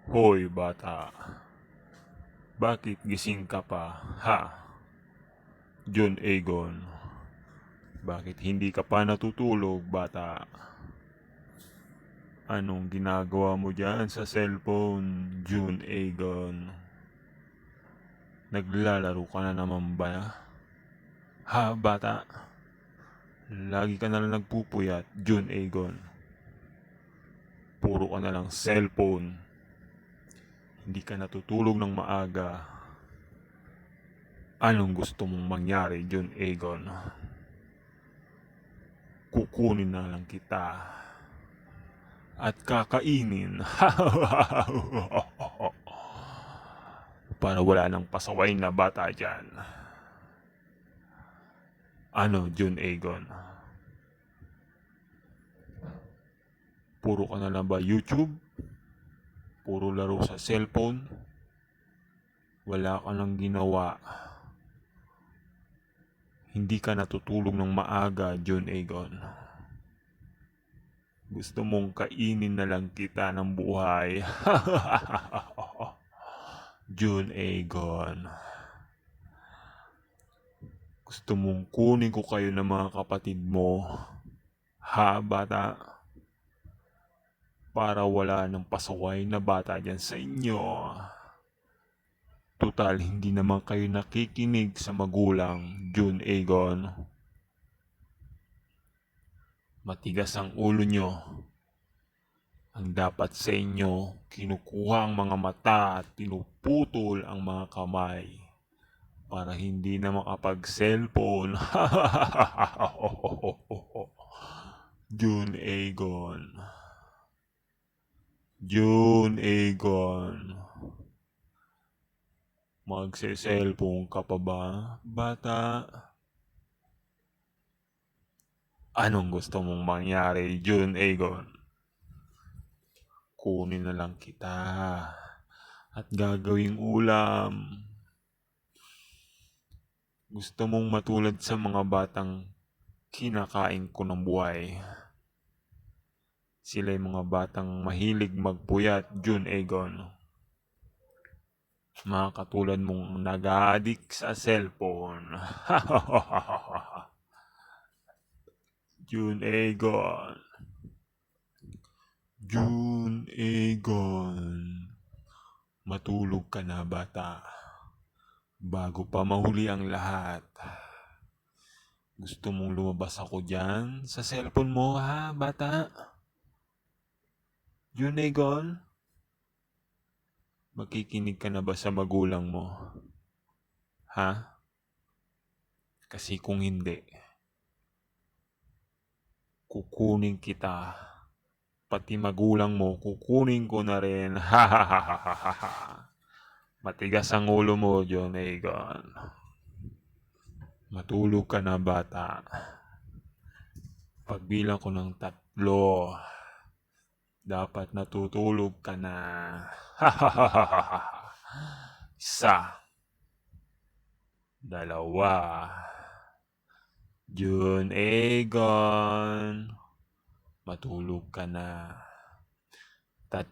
Hoy bata, bakit gising ka pa? Ha? John Egon, bakit hindi ka pa natutulog bata? Anong ginagawa mo dyan sa cellphone, John Egon? Naglalaro ka na naman ba? Ha bata? Lagi ka na lang nagpupuyat, John Egon. Puro ka na lang cellphone. Hindi ka natutulog ng maaga. Anong gusto mong mangyari, John Egon? Kukunin na lang kita at kakainin. Para wala nang pasaway na bata dyan. Ano, John Egon? Puro ka na lang ba YouTube? Puro laro sa cellphone? Wala ka nang ginawa. Hindi ka natutulog ng maaga, John Egon. Gusto mong kainin na lang kita ng buhay. John Egon. Gusto mong kunin ko kayo ng mga kapatid mo. Ha, bata? Para wala ng pasaway na bata dyan sa inyo. Tutal, hindi naman kayo nakikinig sa magulang, John Egon. Matigas ang ulo nyo. Ang dapat sa inyo, kinukuha ang mga mata at pinuputol ang mga kamay para hindi na makapag-cellphone. John Egon. John Egon. Magse-cellphone ka pa ba, bata? Anong gusto mong mangyari, John Egon? Kunin na lang kita at gagawing ulam. Gusto mong matulad sa mga batang kinakain ko ng buhay. Sila'y mga batang mahilig magpuyat, John Egon. Mga katulad mong nag-a-addict sa cellphone. John Egon. John Egon. Matulog ka na bata. Bago pa mahuli ang lahat. Gusto mong lumabas ako dyan sa cellphone mo ha bata? John Egon? Makikinig ka na ba sa magulang mo? Ha? Kasi kung hindi, kukunin kita. Pati magulang mo, kukunin ko na rin. Matigas ang ulo mo, John Egon. Matulog ka na bata. Pagbilang ko ng 3, dapat natutulog ka na. 1, 2. John Egon. Matulog ka na. 3.